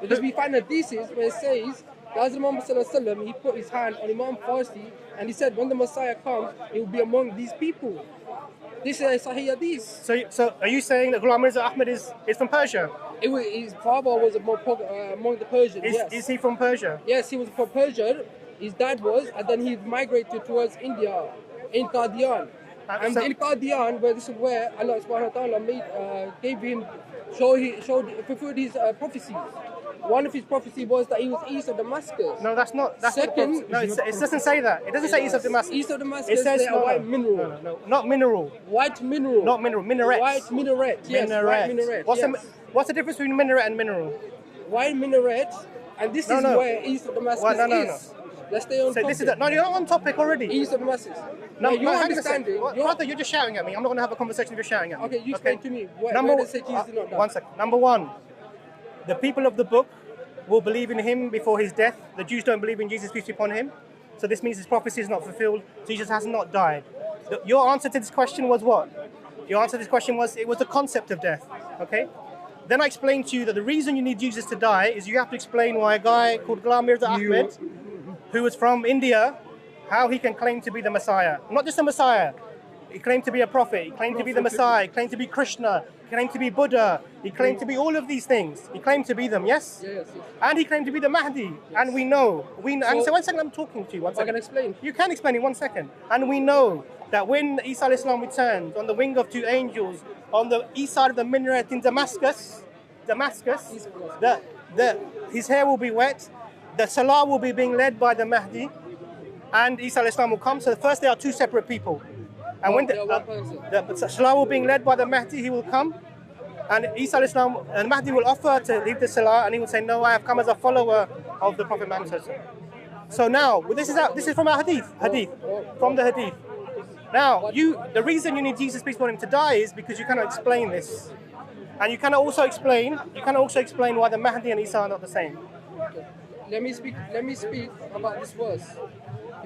Speaker 2: Because we find a thesis where it says, that Muhammad Sallallahu Alaihi Wasallam, he put his hand on Imam Farsi and he said, when the Messiah comes, he will be among these people. This is a Sahih Hadith.
Speaker 1: So are you saying that Ghulam Mirza Ahmad is from Persia?
Speaker 2: His father was among the Persians, yes.
Speaker 1: Is he from Persia?
Speaker 2: Yes, he was from Persia. His dad was, and then he migrated towards India, in Qadian. And
Speaker 1: so-
Speaker 2: in Qadian, where this is where Allah Subhanahu wa Taala gave him, fulfilled his prophecies. One of his prophecies was that he was east of Damascus.
Speaker 1: No, that's not. That's
Speaker 2: Second-
Speaker 1: not the prophecy. No, it doesn't say that. It doesn't say east of Damascus.
Speaker 2: East of Damascus,
Speaker 1: It says
Speaker 2: they are white mineral.
Speaker 1: No, not mineral.
Speaker 2: White mineral.
Speaker 1: Not mineral. Minarets.
Speaker 2: White minaret. Yes, white minaret.
Speaker 1: What's the difference between minaret and mineral?
Speaker 2: White minaret, and this is
Speaker 1: No.
Speaker 2: where east of Damascus
Speaker 1: No.
Speaker 2: is. Let's stay on
Speaker 1: So
Speaker 2: topic.
Speaker 1: this is no. You're not on topic already.
Speaker 2: East of Damascus.
Speaker 1: No,
Speaker 2: You're
Speaker 1: hang on a second.
Speaker 2: understanding.
Speaker 1: Brother, you're just shouting at me. I'm not going to have a conversation if you're shouting at me.
Speaker 2: Okay, you explain to me. Where
Speaker 1: Number
Speaker 2: does it say Jesus is not done?
Speaker 1: 1 second. Number one, the people of the book will believe in him before his death. The Jews don't believe in Jesus, peace be upon him. So this means his prophecy is not fulfilled. Jesus has not died. Your answer to this question was what? Your answer to this question was it was the concept of death. Okay? Then I explained to you that the reason you need Jesus to die is you have to explain why a guy called Ghulam Mirza Ahmad, who was from India, how he can claim to be the Messiah. Not just the Messiah, He claimed to be a prophet. He claimed to be the Messiah. He claimed to be Krishna. He claimed to be Buddha. He claimed to be all of these things. He claimed to be them, yes?
Speaker 2: Yes.
Speaker 1: And he claimed to be the Mahdi. And we know. And so 1 second, I'm talking to you. 1
Speaker 2: I
Speaker 1: second.
Speaker 2: can explain.
Speaker 1: You can explain in 1 second. And we know that when Isa alayhi salam returned on the wing of two angels on the east side of the minaret in Damascus, his hair will be wet, the Salah will be being led by the Mahdi, and Isa alayhi salam will come. So first they are two separate people. And when the Salah will be being led by the Mahdi, he will come, and Isa alayhi salam, and Mahdi will offer to leave the Salah, and he will say, no, I have come as a follower of the Prophet Muhammad sallallahu alaihi wasallam. So now, this is from our hadith, from the hadith. Now, the reason you need Jesus, peace be upon him, to die is because you cannot explain this. And you cannot also explain why the Mahdi and Isa are not the same.
Speaker 2: Okay. Let me speak about this verse.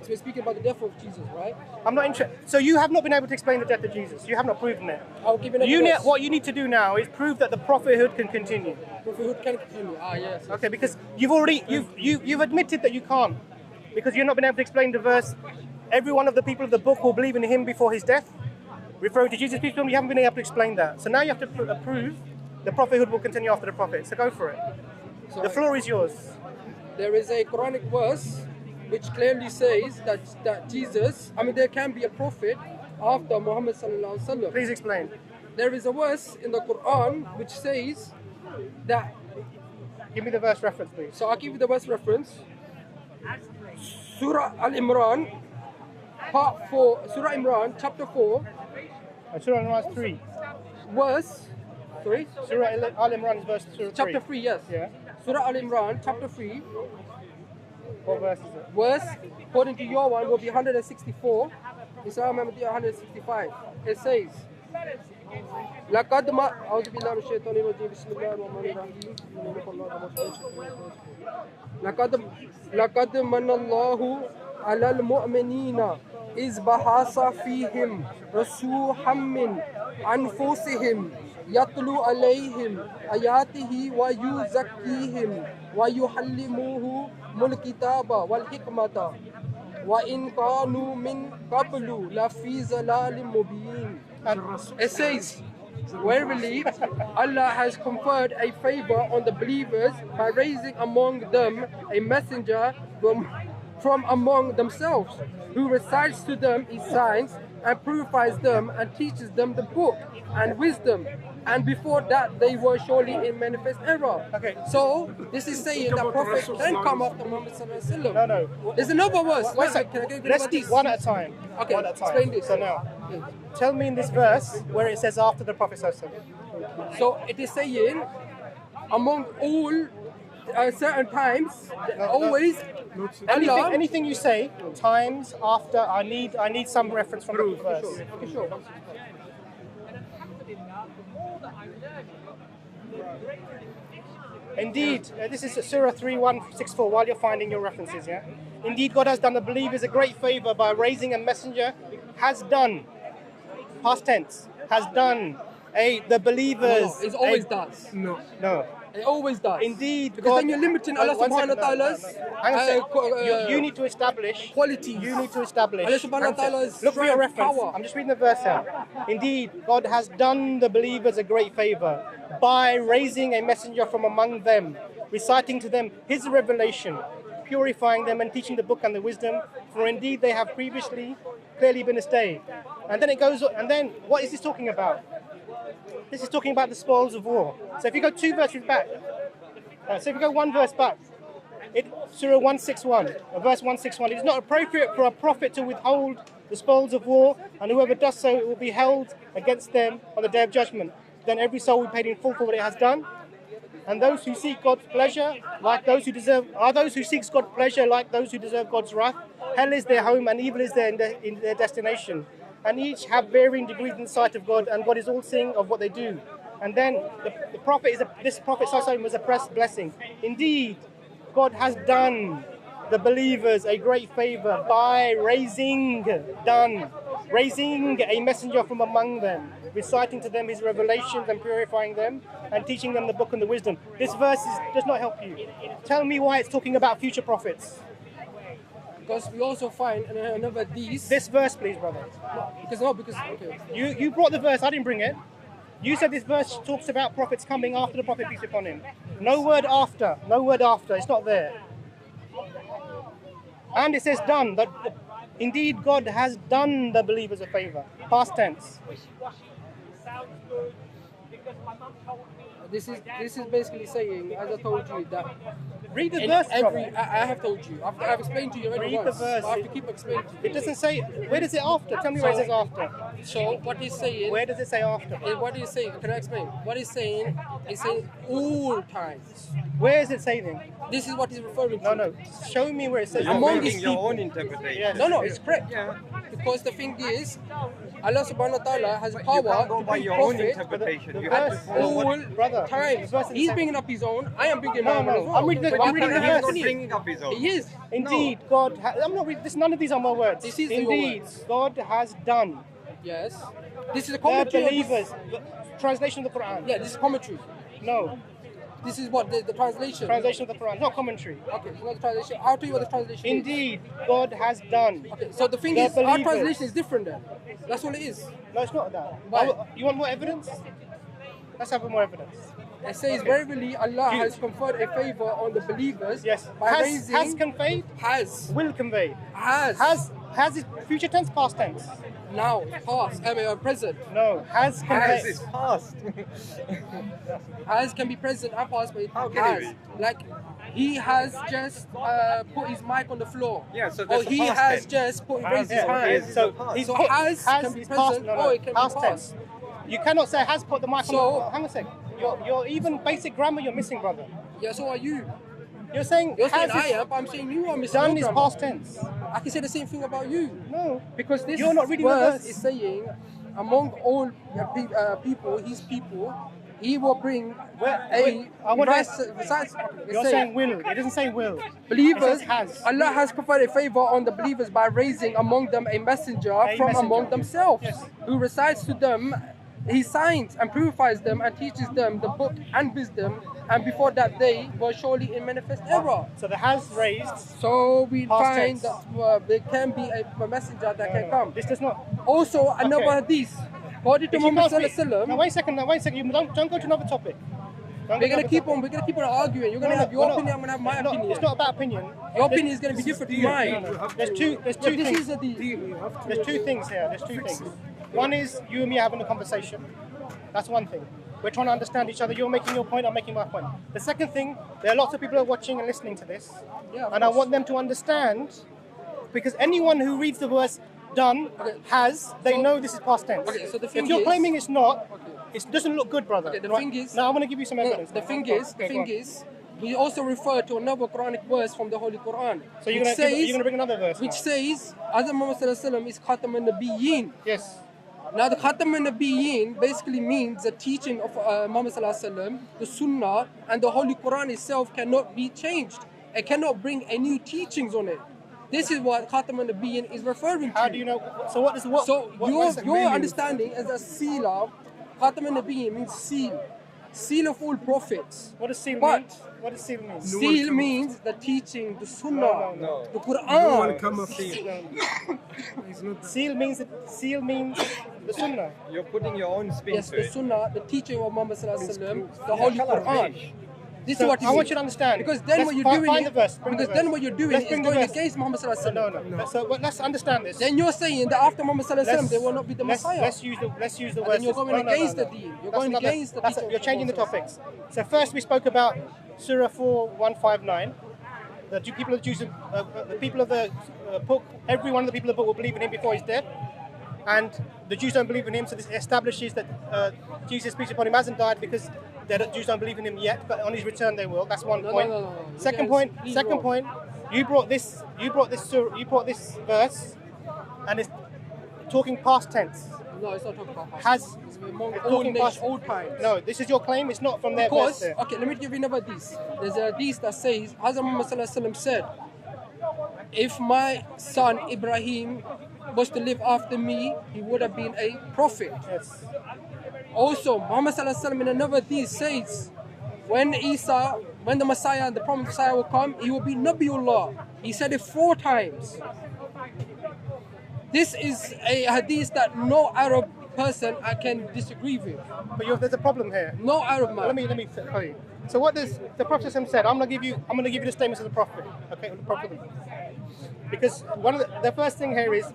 Speaker 2: We're speaking about the death of Jesus, right?
Speaker 1: I'm not interested. So you have not been able to explain the death of Jesus. You have not proven it.
Speaker 2: I'll give you
Speaker 1: what you need to do now is prove that the prophethood can continue.
Speaker 2: Prophethood can continue. Yes.
Speaker 1: Okay, because you've admitted that you can't, because you've not been able to explain the verse. Every one of the people of the book will believe in him before his death, referring to Jesus. People, you haven't been able to explain that. So now you have to prove the prophethood will continue after the prophet. So go for it. The floor is yours.
Speaker 2: There is a Quranic verse which clearly says that Jesus, there can be a prophet after Muhammad sallallahu alaihi wasallam.
Speaker 1: Please explain.
Speaker 2: There is a verse in the Quran which says that.
Speaker 1: Give me the verse reference, please.
Speaker 2: So I'll give you the verse reference. Surah Al-Imran, part 4. Surah Imran, chapter 4.
Speaker 1: Surah Al-Imran 3.
Speaker 2: Verse. Sorry.
Speaker 1: Surah Al-Imran is verse 3.
Speaker 2: Chapter 3, yes.
Speaker 1: Yeah.
Speaker 2: Surah Al-Imran, chapter 3.
Speaker 1: What verse is it?
Speaker 2: Verse, according to your one, will be 164. Islam 165. It says, لقد ما أعوذ بالله من الشيطان الرجيم بسم الله الرحمن الرحيم لقد من الله على المؤمنين إذ بعث فيهم رسولا من أنفسهم يتلو عليهم آياته ويزكيهم ويعلمهم الكتاب والحكمة وإن كانوا من قبل لفي ضلال مبين. It says, verily, Allah has conferred a favor on the believers by raising among them a messenger from among themselves, who recites to them his signs and purifies them and teaches them the book and wisdom. And before that, they were surely in manifest error.
Speaker 1: Okay.
Speaker 2: So this is saying that Prophet can come after Muhammad sallallahu alaihi wasallam.
Speaker 1: No.
Speaker 2: There's another verse.
Speaker 1: Let's speak one at a time.
Speaker 2: Okay.
Speaker 1: One at a time.
Speaker 2: Explain this.
Speaker 1: So now, tell me in this verse where it says after the Prophet sallallahu alaihi wasallam.
Speaker 2: So it is saying, among all certain times, always.
Speaker 1: Anything you say, times after. I need some reference from the verse.
Speaker 2: Sure.
Speaker 1: Indeed, this is Surah 3:164. While you're finding your references, yeah. Indeed, God has done the believers a great favor by raising a messenger. Has done, past tense. Has done the believers.
Speaker 2: No, it always does.
Speaker 1: No.
Speaker 2: It always does.
Speaker 1: Indeed,
Speaker 2: because
Speaker 1: God,
Speaker 2: then you're limiting Allah subhanahu wa ta'ala's
Speaker 1: you need to establish
Speaker 2: qualities.
Speaker 1: You need to establish.
Speaker 2: Allah subhanahu wa ta'ala's
Speaker 1: look for your reference.
Speaker 2: power.
Speaker 1: I'm just reading the verse out. Indeed, God has done the believers a great favor by raising a messenger from among them, reciting to them his revelation, purifying them and teaching the book and the wisdom. For indeed they have previously clearly been astray. And then it goes. And then what is this talking about? This is talking about the spoils of war. So if you go 2 verses back, so if you go 1 verse back, Surah 161, verse 161, it is not appropriate for a prophet to withhold the spoils of war, and whoever does so, it will be held against them on the day of judgment. Then every soul will be paid in full for what it has done. And those who seek God's pleasure, like those who deserve, are those who seek God's pleasure, like those who deserve God's wrath. Hell is their home, and evil is their destination. And each have varying degrees in the sight of God, and God is all seeing of what they do. And then the prophet this prophet was a blessing. Indeed, God has done the believers a great favor by raising a messenger from among them, reciting to them his revelations and purifying them and teaching them the book and the wisdom. This verse does not help you. Tell me why it's talking about future prophets.
Speaker 2: Because we also find another these.
Speaker 1: This verse, please, brother.
Speaker 2: Because okay.
Speaker 1: You brought the verse. I didn't bring it. You said this verse talks about prophets coming after the prophet, peace be upon him. No word after. No word after. It's not there. And it says done. That indeed God has done the believers a favor. Past tense.
Speaker 2: This is basically saying, as I told you, that
Speaker 1: Read the verse, brother.
Speaker 2: I have told you. I've explained to you already
Speaker 1: Read
Speaker 2: once.
Speaker 1: the verse.
Speaker 2: I have to keep explaining to you.
Speaker 1: It doesn't say. Where does it after? Tell me where it says after.
Speaker 2: So what he's saying.
Speaker 1: Where does it say after?
Speaker 2: What he's saying. Can I explain? What he's saying all times.
Speaker 1: Where is it saying?
Speaker 2: This is what he's referring to.
Speaker 1: No. Show me where it says.
Speaker 4: You're
Speaker 2: Among
Speaker 4: making
Speaker 2: his
Speaker 4: your
Speaker 2: people.
Speaker 4: own interpretation.
Speaker 1: Yes.
Speaker 2: No, it's correct.
Speaker 4: Yeah.
Speaker 2: Because the thing is, Allah subhanahu wa ta'ala has
Speaker 4: But
Speaker 2: power
Speaker 4: you can't go
Speaker 2: to
Speaker 4: by
Speaker 2: bring
Speaker 4: your own
Speaker 2: prophet
Speaker 4: interpretation.
Speaker 1: the
Speaker 4: You have to
Speaker 1: verse-
Speaker 4: follow
Speaker 2: all
Speaker 4: what...
Speaker 1: Brother,
Speaker 2: times.
Speaker 1: the verse in
Speaker 2: He's
Speaker 1: the
Speaker 2: bringing up his own. I am bringing
Speaker 1: No,
Speaker 2: my own as well.
Speaker 1: I'm reading the-
Speaker 2: So
Speaker 1: I'm
Speaker 2: why
Speaker 1: reading
Speaker 2: can't
Speaker 1: the
Speaker 2: he
Speaker 1: verse.
Speaker 2: continue?
Speaker 4: bringing up his own.
Speaker 2: He is.
Speaker 1: Indeed, God. I'm not reading this. None of these are my words.
Speaker 2: This is your
Speaker 1: Indeed,
Speaker 2: words.
Speaker 1: God has done.
Speaker 2: Yes. This is a
Speaker 1: The
Speaker 2: commentary.
Speaker 1: believers. Translation of the Quran.
Speaker 2: Yeah, this is commentary.
Speaker 1: No.
Speaker 2: This is what the translation.
Speaker 1: Translation of the Quran. Not commentary.
Speaker 2: Okay, it's not the translation. I'll tell you what the translation is.
Speaker 1: Indeed, God has done.
Speaker 2: Okay, so the thing
Speaker 1: The
Speaker 2: is, our
Speaker 1: believers.
Speaker 2: translation is different then. That's all it is.
Speaker 1: No, it's not that.
Speaker 2: Why?
Speaker 1: You want more evidence? Let's have more evidence.
Speaker 2: It says, verily Allah has conferred a favor on the believers
Speaker 1: Yes.
Speaker 2: by
Speaker 1: Has
Speaker 2: raising...
Speaker 1: conveyed. Will convey. Has is future tense, past tense.
Speaker 2: Now, past, present.
Speaker 1: No. Has
Speaker 4: Has
Speaker 1: conveyed.
Speaker 4: is past.
Speaker 2: Has can be present and past, but it
Speaker 4: How can it
Speaker 2: has. Like, he has just put his mic on the floor.
Speaker 4: Yeah, so
Speaker 2: Or
Speaker 4: that's
Speaker 2: he
Speaker 4: past
Speaker 2: has
Speaker 4: tense.
Speaker 2: just raised his
Speaker 1: Yeah,
Speaker 2: hand.
Speaker 4: is
Speaker 1: so
Speaker 4: the past.
Speaker 1: he's
Speaker 2: So
Speaker 1: put,
Speaker 2: has can be
Speaker 1: is past,
Speaker 2: present or it can be
Speaker 1: past
Speaker 2: past.
Speaker 1: tense. You cannot say has put the mic
Speaker 2: So-
Speaker 1: on the... Hang on a sec. You're even basic grammar you're missing, brother.
Speaker 2: Yeah, so are you.
Speaker 1: You're saying
Speaker 2: You're saying
Speaker 1: has
Speaker 2: I
Speaker 1: is
Speaker 2: am, but I'm saying you are missing
Speaker 1: done
Speaker 2: your
Speaker 1: is
Speaker 2: grammar.
Speaker 1: past tense.
Speaker 2: I can say the same thing about you.
Speaker 1: No.
Speaker 2: Because this
Speaker 1: You're not reading the
Speaker 2: verse
Speaker 1: verse.
Speaker 2: is saying, among all people, his people, he will bring
Speaker 1: I want to-
Speaker 2: besides,
Speaker 1: You're saying will. It doesn't say will.
Speaker 2: believers,
Speaker 1: It says has.
Speaker 2: Allah has conferred a favor on the believers by raising among them a messenger from
Speaker 1: messenger.
Speaker 2: among themselves,
Speaker 1: Yes.
Speaker 2: who recites to them his signs and purifies them and teaches them the book and wisdom, and before that they were surely in manifest error.
Speaker 1: So the has raised.
Speaker 2: So we
Speaker 1: Past
Speaker 2: find
Speaker 1: tense.
Speaker 2: that there can be a messenger that can come.
Speaker 1: This does not.
Speaker 2: Also, another hadith. According to
Speaker 1: If you
Speaker 2: Muhammad
Speaker 1: can't speak-
Speaker 2: sallallahu alaihi
Speaker 1: No,
Speaker 2: wasallam,
Speaker 1: wait a second. You don't go to another topic.
Speaker 2: we're gonna keep on arguing. You're gonna have your opinion, I'm gonna have my opinion.
Speaker 1: It's not about opinion.
Speaker 2: Your opinion is gonna be different to mine.
Speaker 1: There's two
Speaker 2: This
Speaker 1: things.
Speaker 2: is a deal.
Speaker 1: There's two things here. There's two things. One is you and me having a conversation. That's one thing. We're trying to understand each other. You're making your point, I'm making my point. The second thing, there are lots of people who are watching and listening to this.
Speaker 2: Yeah, of
Speaker 1: and I
Speaker 2: course.
Speaker 1: want them to understand, because anyone who reads the verse done, they know this is past tense.
Speaker 2: Okay, so the thing
Speaker 1: if you're
Speaker 2: is-
Speaker 1: claiming it's not, it doesn't look good, brother.
Speaker 2: Okay, the
Speaker 1: Right?
Speaker 2: thing is-
Speaker 1: Now I'm going to give you some evidence.
Speaker 2: The thing
Speaker 1: Okay,
Speaker 2: is, we also refer to another Quranic verse from the Holy Quran,
Speaker 1: So you're going to bring another verse.
Speaker 2: which
Speaker 1: now.
Speaker 2: says, Hazrat Muhammad sallallahu alaihi wasallam is Khatam al-Nabiyyin.
Speaker 1: Yes.
Speaker 2: Now, the Khatam al-Nabiyyin basically means the teaching of Muhammad sallallahu alaihi wasallam, the Sunnah, and the Holy Quran itself cannot be changed. It cannot bring a new teachings on it. This is what Khatam al-Nabiyyin is referring to.
Speaker 1: How do you know? So what is what?
Speaker 2: So
Speaker 1: what
Speaker 2: your
Speaker 1: does it really mean?
Speaker 2: understanding as a sealer, Khatam al-Nabiyyin means seal of all prophets.
Speaker 1: What does seal
Speaker 2: But-
Speaker 1: mean? What does seal mean?
Speaker 2: Seal means the teaching, the Sunnah,
Speaker 1: No.
Speaker 2: the Quran.
Speaker 1: Seal means the Sunnah.
Speaker 4: You're putting your own spin
Speaker 2: Yes,
Speaker 4: to
Speaker 2: the
Speaker 4: it.
Speaker 2: Sunnah, the teaching of Muhammad sallallahu alaihi wasallam, the Holy Quran. This
Speaker 1: So
Speaker 2: is what it
Speaker 1: I want
Speaker 2: is.
Speaker 1: you to understand.
Speaker 2: Because then
Speaker 1: Let's
Speaker 2: what you're
Speaker 1: find
Speaker 2: doing,
Speaker 1: the verse, bring the
Speaker 2: because then
Speaker 1: verse.
Speaker 2: what you're doing
Speaker 1: Let's
Speaker 2: is
Speaker 1: bring the
Speaker 2: going
Speaker 1: verse.
Speaker 2: against Muhammad sallallahu alaihi wasallam.
Speaker 1: No. So let's understand this.
Speaker 2: Then you're saying that after Muhammad sallallahu alaihi wasallam, they will not be the Messiah.
Speaker 1: Let's use the
Speaker 2: And
Speaker 1: verses.
Speaker 2: then you're going against the deen. You're going against the teaching
Speaker 1: You're
Speaker 2: of
Speaker 1: changing the
Speaker 2: Muhammad
Speaker 1: topics. So first we spoke about Surah 4:159. The people of the Jews, the people of the book, every one of the people of the book will believe in him before he's dead. And the Jews don't believe in him, so this establishes that Jesus, peace upon him, hasn't died because the Jews don't believe in him yet, but on his return they will. That's one point.
Speaker 2: No.
Speaker 1: Second
Speaker 2: Yes,
Speaker 1: point.
Speaker 2: please
Speaker 1: Second
Speaker 2: wrong.
Speaker 1: point. You brought this verse, and it's talking past tense.
Speaker 2: No, it's not talking about past.
Speaker 1: Has
Speaker 2: It's among
Speaker 1: it's
Speaker 2: old
Speaker 1: talking
Speaker 2: nation,
Speaker 1: past
Speaker 2: old times.
Speaker 1: No, this is your claim. It's not from their verse
Speaker 2: Because,
Speaker 1: there.
Speaker 2: okay, let me give you another hadith. There's a hadith that says, Hazrat Muhammad sallallahu alaihi wasallam said, if my son Ibrahim was to live after me, he would have been a prophet.
Speaker 1: Yes.
Speaker 2: Also, Muhammad sallallahu alaihi wasallam in another hadith says, when Isa when the Messiah, the Prophet Messiah will come, he will be Nabiullah. He said it 4 times. This is a hadith that no Arab person I can disagree with.
Speaker 1: But there's a problem here.
Speaker 2: No Arab man.
Speaker 1: Let me tell you. So what does the Prophet said? I'm gonna give you the statements of the Prophet. Okay, the Prophet. Because one of the first thing here is, do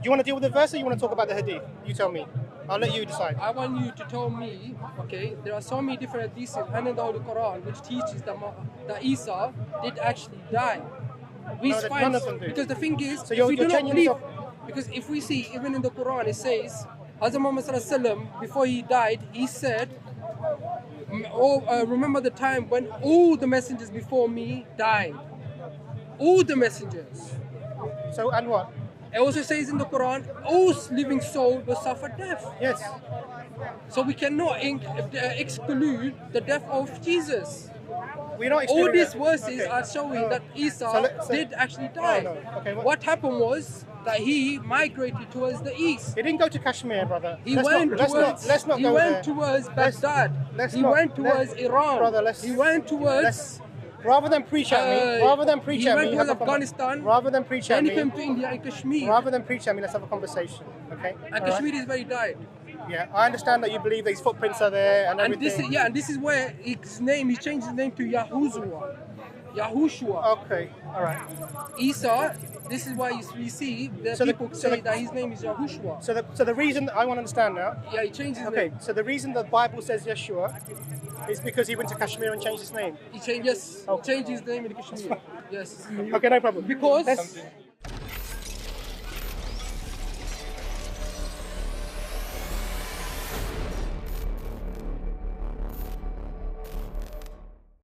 Speaker 1: you want to deal with the verse or you want to talk about the hadith? You tell me. I'll let you decide.
Speaker 2: I want you to tell me, okay, there are so many different hadiths and in the Holy Quran which teaches that Isa did actually die.
Speaker 1: None of them do.
Speaker 2: Because the thing is,
Speaker 1: So
Speaker 2: if we do not
Speaker 1: changing
Speaker 2: believe,
Speaker 1: yourself.
Speaker 2: because if we see, even in the Quran, it says, Hazrat Muhammad Sallallahu Alaihi Wasallam, before he died, he said, remember the time when all the messengers before me died. All the messengers.
Speaker 1: So, and what?
Speaker 2: It also says in the Quran, all living soul will suffer death.
Speaker 1: Yes.
Speaker 2: So we cannot exclude the death of Jesus.
Speaker 1: We're not
Speaker 2: All
Speaker 1: excluding
Speaker 2: these
Speaker 1: that.
Speaker 2: verses
Speaker 1: Okay.
Speaker 2: are showing that Isa
Speaker 1: So
Speaker 2: did actually die.
Speaker 1: No. Okay,
Speaker 2: What happened was that he migrated towards the east.
Speaker 1: He didn't go to Kashmir, brother.
Speaker 2: He
Speaker 1: let's
Speaker 2: went
Speaker 1: not go there.
Speaker 2: towards
Speaker 1: Let's-
Speaker 2: Baghdad.
Speaker 1: let's
Speaker 2: He
Speaker 1: not-
Speaker 2: went towards Iran.
Speaker 1: Brother,
Speaker 2: he went towards
Speaker 1: rather than preach at me,
Speaker 2: he went towards Afghanistan.
Speaker 1: Rather than preach at
Speaker 2: then he
Speaker 1: me,
Speaker 2: came to India and Kashmir.
Speaker 1: rather than preach at me, let's have a conversation. Okay?
Speaker 2: And
Speaker 1: All right?
Speaker 2: Kashmir is where he died.
Speaker 1: Yeah, I understand that you believe that his footprints are there and
Speaker 2: And
Speaker 1: everything.
Speaker 2: this is where he changed his name to Yahushua.
Speaker 1: Okay, all right.
Speaker 2: Isa, this is why we see that people say that his name is Yahushua.
Speaker 1: So the reason I want to understand now.
Speaker 2: Yeah, he changed his
Speaker 1: Okay,
Speaker 2: name.
Speaker 1: so the reason the Bible says Yeshua is because he went to Kashmir and changed his name.
Speaker 2: He changed his name in Kashmir. Yes.
Speaker 1: Okay, no problem.
Speaker 2: Because
Speaker 1: Let's-